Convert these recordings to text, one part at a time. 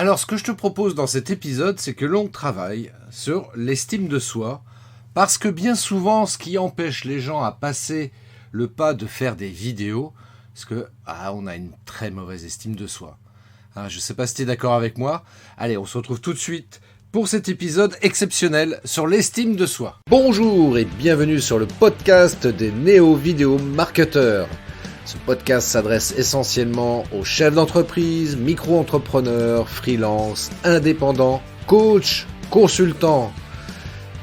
Alors, ce que je te propose dans cet épisode, c'est que l'on travaille sur l'estime de soi, parce que bien souvent, ce qui empêche les gens à passer le pas de faire des vidéos, c'est que on a une très mauvaise estime de soi. Je ne sais pas si tu es d'accord avec moi. Allez, on se retrouve tout de suite pour cet épisode exceptionnel sur l'estime de soi. Bonjour et bienvenue sur le podcast des néo-vidéo marketeurs. Ce podcast s'adresse essentiellement aux chefs d'entreprise, micro-entrepreneurs, freelance, indépendants, coachs, consultants.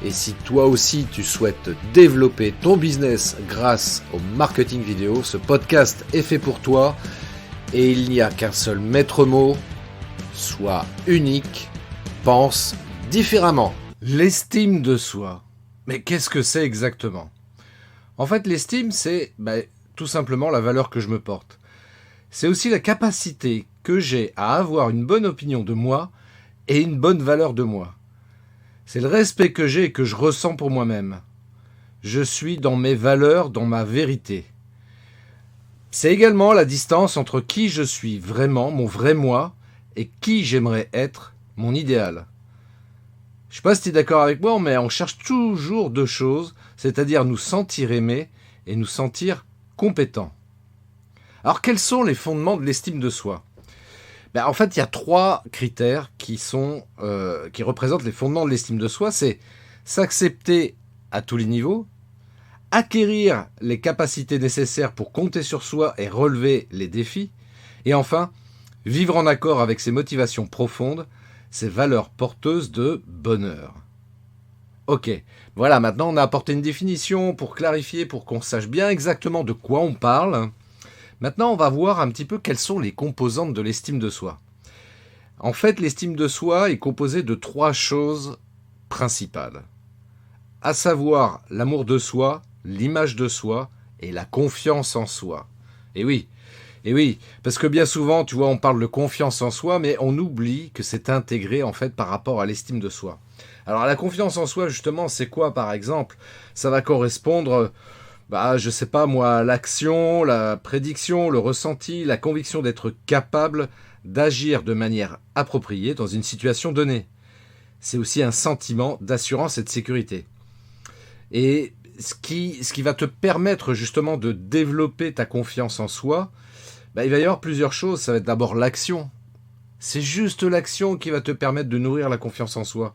Et si toi aussi tu souhaites développer ton business grâce au marketing vidéo, ce podcast est fait pour toi et il n'y a qu'un seul maître mot, sois unique, pense différemment. L'estime de soi. Mais qu'est-ce que c'est exactement ? En fait, l'estime, c'est tout simplement la valeur que je me porte. C'est aussi la capacité que j'ai à avoir une bonne opinion de moi et une bonne valeur de moi. C'est le respect que j'ai et que je ressens pour moi-même. Je suis dans mes valeurs, dans ma vérité. C'est également la distance entre qui je suis vraiment, mon vrai moi, et qui j'aimerais être, mon idéal. Je ne sais pas si tu es d'accord avec moi, mais on cherche toujours deux choses, c'est-à-dire nous sentir aimés et nous sentir compétents. Alors, quels sont les fondements de l'estime de soi ? En fait, il y a trois critères qui représentent les fondements de l'estime de soi. C'est s'accepter à tous les niveaux, acquérir les capacités nécessaires pour compter sur soi et relever les défis, et enfin, vivre en accord avec ses motivations profondes, ses valeurs porteuses de bonheur. Ok, voilà, maintenant on a apporté une définition pour clarifier, pour qu'on sache bien exactement de quoi on parle. Maintenant, on va voir un petit peu quelles sont les composantes de l'estime de soi. En fait, l'estime de soi est composée de trois choses principales, à savoir l'amour de soi, l'image de soi et la confiance en soi. Et oui, parce que bien souvent, tu vois, on parle de confiance en soi, mais on oublie que c'est intégré en fait par rapport à l'estime de soi. Alors la confiance en soi, justement, c'est quoi par exemple ? Ça va correspondre, je sais pas moi, l'action, la prédiction, le ressenti, la conviction d'être capable d'agir de manière appropriée dans une situation donnée. C'est aussi un sentiment d'assurance et de sécurité. Et ce qui va te permettre justement de développer ta confiance en soi, il va y avoir plusieurs choses. Ça va être d'abord l'action. C'est juste l'action qui va te permettre de nourrir la confiance en soi.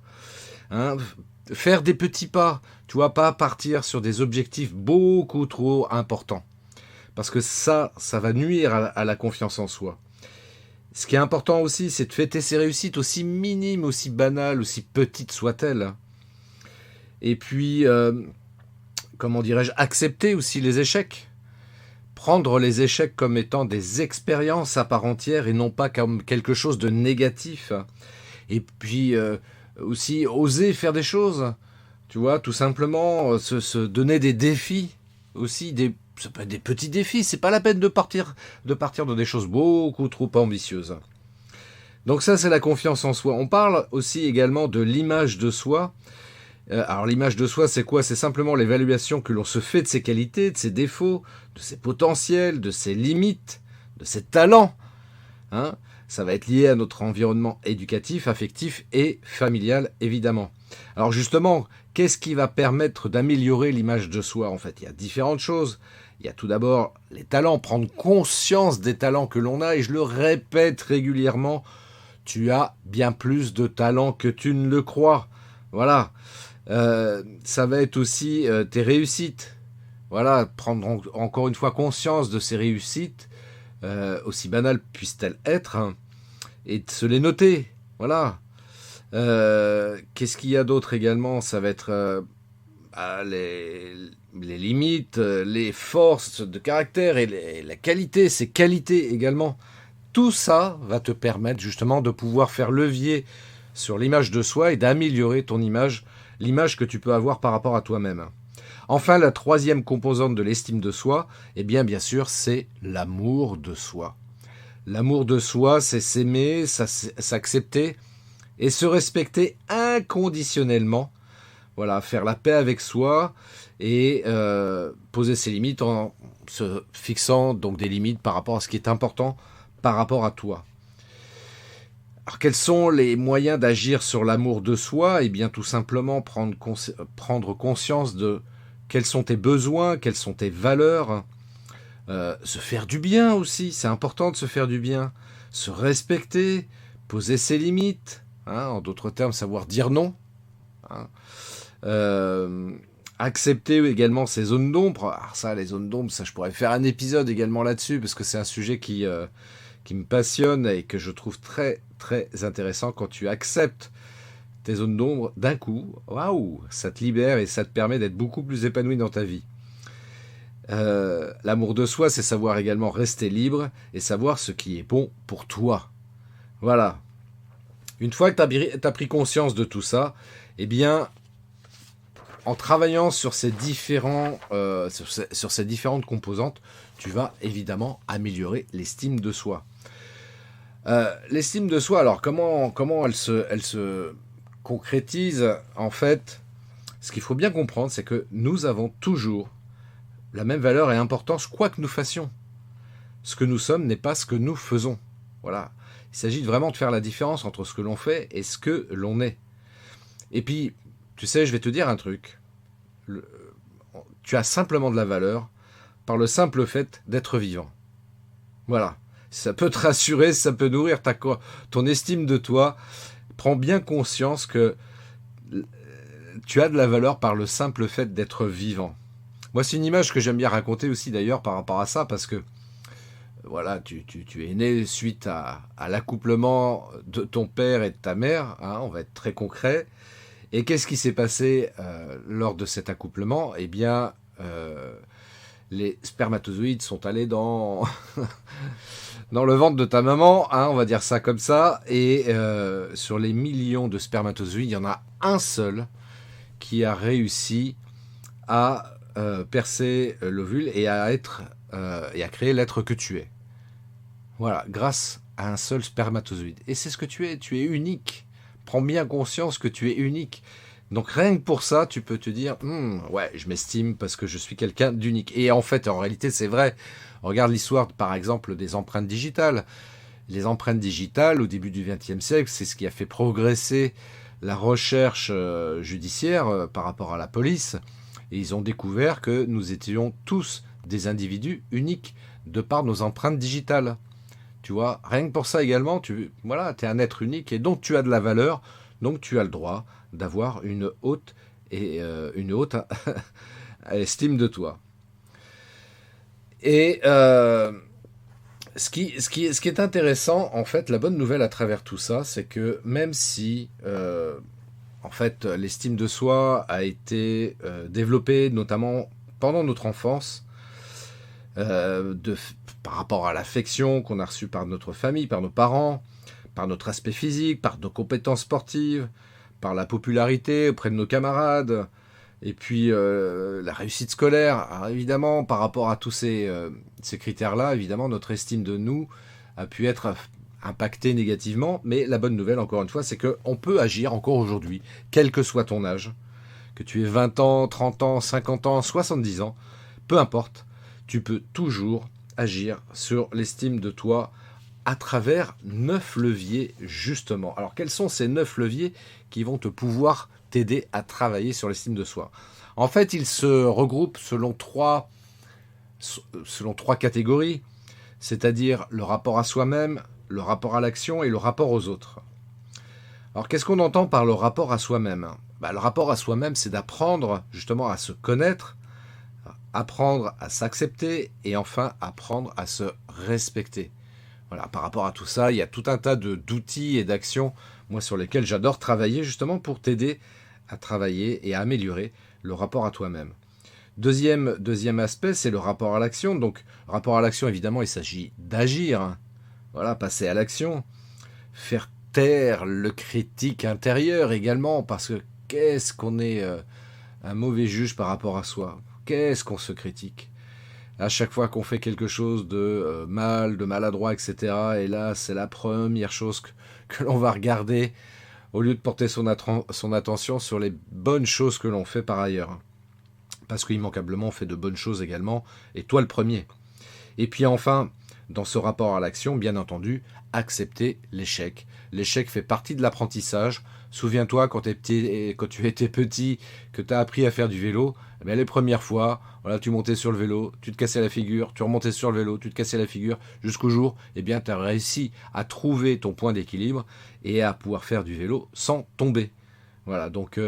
Faire des petits pas. Tu vas pas partir sur des objectifs beaucoup trop importants. Parce que ça va nuire à la confiance en soi. Ce qui est important aussi, c'est de fêter ses réussites, aussi minimes, aussi banales, aussi petites soient-elles. Et puis, accepter aussi les échecs. Prendre les échecs comme étant des expériences à part entière et non pas comme quelque chose de négatif. Et puis, aussi oser faire des choses. Tu vois, tout simplement se donner des défis aussi, ça peut être des petits défis, c'est pas la peine de partir dans des choses beaucoup trop ambitieuses. Donc ça, c'est la confiance en soi. On parle aussi également de l'image de soi. Alors l'image de soi, c'est quoi ? C'est simplement l'évaluation que l'on se fait de ses qualités, de ses défauts, de ses potentiels, de ses limites, de ses talents. Ça va être lié à notre environnement éducatif, affectif et familial, évidemment. Alors justement, qu'est-ce qui va permettre d'améliorer l'image de soi ? En fait, il y a différentes choses. Il y a tout d'abord les talents, prendre conscience des talents que l'on a, et je le répète régulièrement, tu as bien plus de talents que tu ne le crois. Voilà. Ça va être aussi tes réussites. Voilà, prendre encore une fois conscience de ces réussites, aussi banales puissent-elles être, et de se les noter. Voilà. Qu'est-ce qu'il y a d'autre également ? Ça va être les limites, les forces de caractère et la qualité, ces qualités également. Tout ça va te permettre justement de pouvoir faire levier sur l'image de soi et d'améliorer ton image, l'image que tu peux avoir par rapport à toi-même. Enfin, la troisième composante de l'estime de soi, bien sûr, c'est l'amour de soi. L'amour de soi, c'est s'aimer, s'accepter et se respecter inconditionnellement. Voilà, faire la paix avec soi et poser ses limites en se fixant donc des limites par rapport à ce qui est important par rapport à toi. Alors, quels sont les moyens d'agir sur l'amour de soi? Eh bien, tout simplement prendre conscience de quels sont tes besoins, quelles sont tes valeurs. Se faire du bien aussi, c'est important de se faire du bien. Se respecter, poser ses limites. En d'autres termes, savoir dire non. Hein. Accepter également ses zones d'ombre. Alors ça, les zones d'ombre, ça, je pourrais faire un épisode également là-dessus, parce que c'est un sujet qui me passionne et que je trouve très, très intéressant. Quand tu acceptes tes zones d'ombre d'un coup, waouh, ça te libère et ça te permet d'être beaucoup plus épanoui dans ta vie. L'amour de soi, c'est savoir également rester libre et savoir ce qui est bon pour toi. Voilà. Une fois que tu as pris conscience de tout ça, eh bien, en travaillant sur ces différentes composantes, tu vas évidemment améliorer l'estime de soi. L'estime de soi, alors comment elle se concrétise? En fait, ce qu'il faut bien comprendre, c'est que nous avons toujours la même valeur et importance, quoi que nous fassions. Ce que nous sommes n'est pas ce que nous faisons. Voilà. Il s'agit vraiment de faire la différence entre ce que l'on fait et ce que l'on est. Et puis, tu sais, je vais te dire un truc. Tu as simplement de la valeur par le simple fait d'être vivant. Voilà. Ça peut te rassurer, ça peut nourrir ton estime de toi. Prends bien conscience que tu as de la valeur par le simple fait d'être vivant. Moi, c'est une image que j'aime bien raconter aussi d'ailleurs par rapport à ça, parce que voilà, tu es né suite à l'accouplement de ton père et de ta mère, on va être très concret. Et qu'est-ce qui s'est passé lors de cet accouplement? Eh bien, les spermatozoïdes sont allés dans le ventre de ta maman, on va dire ça comme ça, et sur les millions de spermatozoïdes, il y en a un seul qui a réussi à percer l'ovule et à créer l'être que tu es. Voilà, grâce à un seul spermatozoïde. Et c'est ce que tu es unique. Prends bien conscience que tu es unique. Donc rien que pour ça, tu peux te dire, ouais, je m'estime parce que je suis quelqu'un d'unique. Et en fait, en réalité, c'est vrai. Regarde l'histoire, par exemple, des empreintes digitales. Les empreintes digitales, au début du XXe siècle, c'est ce qui a fait progresser la recherche judiciaire par rapport à la police. Et ils ont découvert que nous étions tous des individus uniques de par nos empreintes digitales. Tu vois, rien que pour ça également, tu es un être unique et donc tu as de la valeur, donc tu as le droit d'avoir une haute estime de toi. Et ce qui est intéressant, en fait, la bonne nouvelle à travers tout ça, c'est que même si en fait, l'estime de soi a été développée notamment pendant notre enfance, par rapport à l'affection qu'on a reçue par notre famille, par nos parents, par notre aspect physique, par nos compétences sportives, par la popularité auprès de nos camarades, et puis la réussite scolaire. Alors, évidemment, par rapport à tous ces critères-là, évidemment, notre estime de nous a pu être impactée négativement, mais la bonne nouvelle, encore une fois, c'est qu'on peut agir encore aujourd'hui, quel que soit ton âge, que tu aies 20 ans, 30 ans, 50 ans, 70 ans, peu importe, tu peux toujours agir sur l'estime de toi à travers 9 leviers, justement. Alors, quels sont ces 9 leviers qui vont pouvoir t'aider à travailler sur l'estime de soi? En fait, ils se regroupent selon trois catégories, c'est-à-dire le rapport à soi-même, le rapport à l'action et le rapport aux autres. Alors, qu'est-ce qu'on entend par le rapport à soi-même? Le rapport à soi-même, c'est d'apprendre justement à se connaître, apprendre à s'accepter et enfin apprendre à se respecter. Voilà, par rapport à tout ça, il y a tout un tas d'outils et d'actions, moi, sur lesquels j'adore travailler justement pour t'aider à travailler et à améliorer le rapport à toi-même. Deuxième aspect, c'est le rapport à l'action. Donc, rapport à l'action, évidemment, il s'agit d'agir. Voilà, passer à l'action. Faire taire le critique intérieur également, parce que qu'est-ce qu'on est un mauvais juge par rapport à soi? Qu'est-ce qu'on se critique? À chaque fois qu'on fait quelque chose de mal, de maladroit, etc. Et là, c'est la première chose que l'on va regarder, au lieu de porter son attention sur les bonnes choses que l'on fait par ailleurs. Parce qu'immanquablement, on fait de bonnes choses également, et toi le premier. Et puis enfin, dans ce rapport à l'action, bien entendu, accepter l'échec. L'échec fait partie de l'apprentissage. Souviens-toi quand tu étais petit, que tu as appris à faire du vélo, les premières fois, voilà, tu montais sur le vélo, tu te cassais la figure, tu remontais sur le vélo, tu te cassais la figure, jusqu'au jour, tu as réussi à trouver ton point d'équilibre et à pouvoir faire du vélo sans tomber. Voilà, donc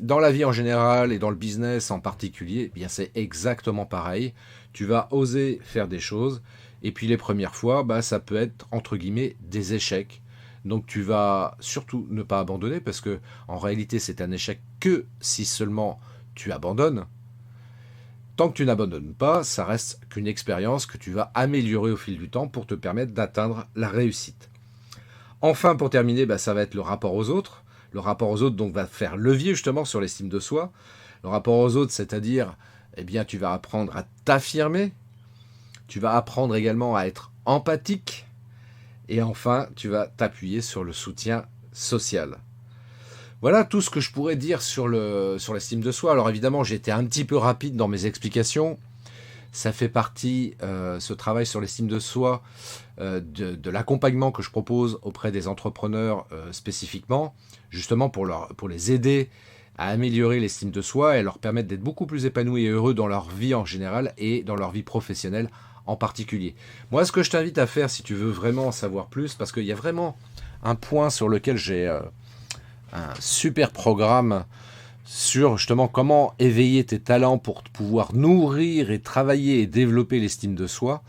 dans la vie en général et dans le business en particulier, c'est exactement pareil. Tu vas oser faire des choses et puis les premières fois, ça peut être entre guillemets des échecs. Donc tu vas surtout ne pas abandonner parce que en réalité c'est un échec que si seulement tu abandonnes. Tant que tu n'abandonnes pas, ça reste qu'une expérience que tu vas améliorer au fil du temps pour te permettre d'atteindre la réussite. Enfin, pour terminer, ça va être le rapport aux autres. Le rapport aux autres donc va faire levier justement sur l'estime de soi. Le rapport aux autres, c'est-à-dire, tu vas apprendre à t'affirmer. Tu vas apprendre également à être empathique. Et enfin, tu vas t'appuyer sur le soutien social. Voilà tout ce que je pourrais dire sur l'estime de soi. Alors évidemment, j'ai été un petit peu rapide dans mes explications. Ça fait partie, ce travail sur l'estime de soi, de l'accompagnement que je propose auprès des entrepreneurs spécifiquement, justement pour les aider à améliorer l'estime de soi et leur permettre d'être beaucoup plus épanouis et heureux dans leur vie en général et dans leur vie professionnelle en particulier. Moi, ce que je t'invite à faire, si tu veux vraiment en savoir plus, parce qu'il y a vraiment un point sur lequel j'ai un super programme sur justement comment éveiller tes talents pour pouvoir nourrir et travailler et développer l'estime de soi,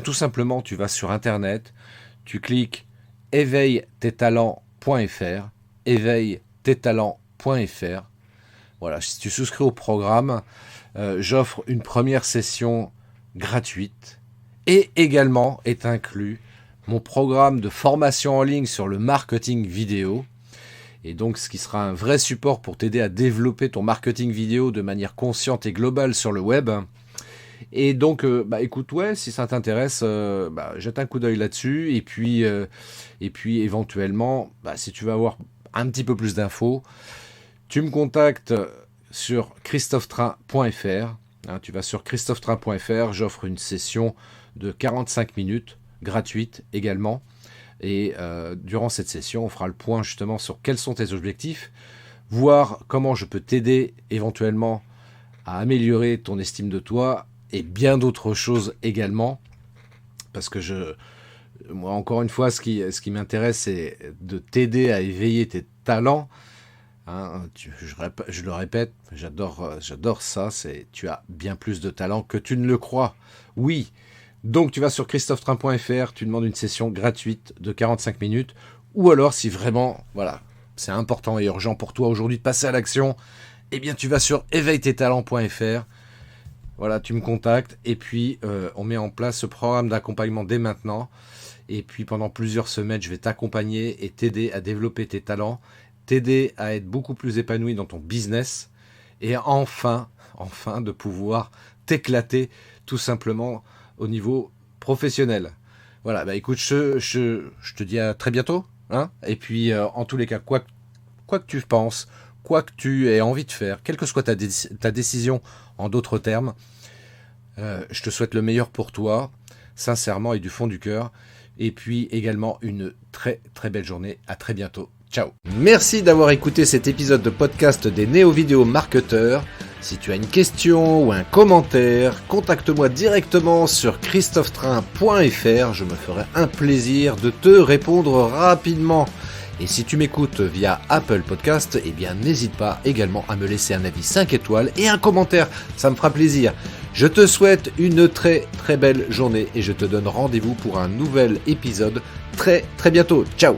tout simplement, tu vas sur Internet, tu cliques éveille-tes-talents.fr, éveille-tes-talents.fr. Voilà, si tu souscris au programme, j'offre une première session gratuite et également est inclus mon programme de formation en ligne sur le marketing vidéo. Et donc, ce qui sera un vrai support pour t'aider à développer ton marketing vidéo de manière consciente et globale sur le web. Et donc, écoute, si ça t'intéresse, jette un coup d'œil là-dessus. Et puis éventuellement, si tu veux avoir un petit peu plus d'infos, tu me contactes sur christophetrain.fr. Tu vas sur christophetrain.fr. J'offre une session de 45 minutes gratuite également. Et durant cette session, on fera le point justement sur quels sont tes objectifs, voir comment je peux t'aider éventuellement à améliorer ton estime de toi et bien d'autres choses également. Parce que moi, encore une fois, ce qui m'intéresse, c'est de t'aider à éveiller tes talents. Je le répète, j'adore ça, tu as bien plus de talent que tu ne le crois. Oui. Donc tu vas sur christophetrain.fr, tu demandes une session gratuite de 45 minutes, ou alors si vraiment, c'est important et urgent pour toi aujourd'hui de passer à l'action, tu vas sur éveille-tes-talents.fr, tu me contactes, et puis on met en place ce programme d'accompagnement dès maintenant, et puis pendant plusieurs semaines, je vais t'accompagner et t'aider à développer tes talents, t'aider à être beaucoup plus épanoui dans ton business, et enfin de pouvoir t'éclater tout simplement au niveau professionnel. Voilà, écoute, je te dis à très bientôt. Et puis, en tous les cas, quoi que tu penses, quoi que tu aies envie de faire, quelle que soit ta décision en d'autres termes, je te souhaite le meilleur pour toi, sincèrement et du fond du cœur. Et puis également une très très belle journée. À très bientôt. Ciao. Merci d'avoir écouté cet épisode de podcast des Néo-Vidéo Marketeurs. Si tu as une question ou un commentaire, contacte-moi directement sur christophetrain.fr. Je me ferai un plaisir de te répondre rapidement. Et si tu m'écoutes via Apple Podcast, n'hésite pas également à me laisser un avis 5 étoiles et un commentaire. Ça me fera plaisir. Je te souhaite une très très belle journée et je te donne rendez-vous pour un nouvel épisode très très bientôt. Ciao.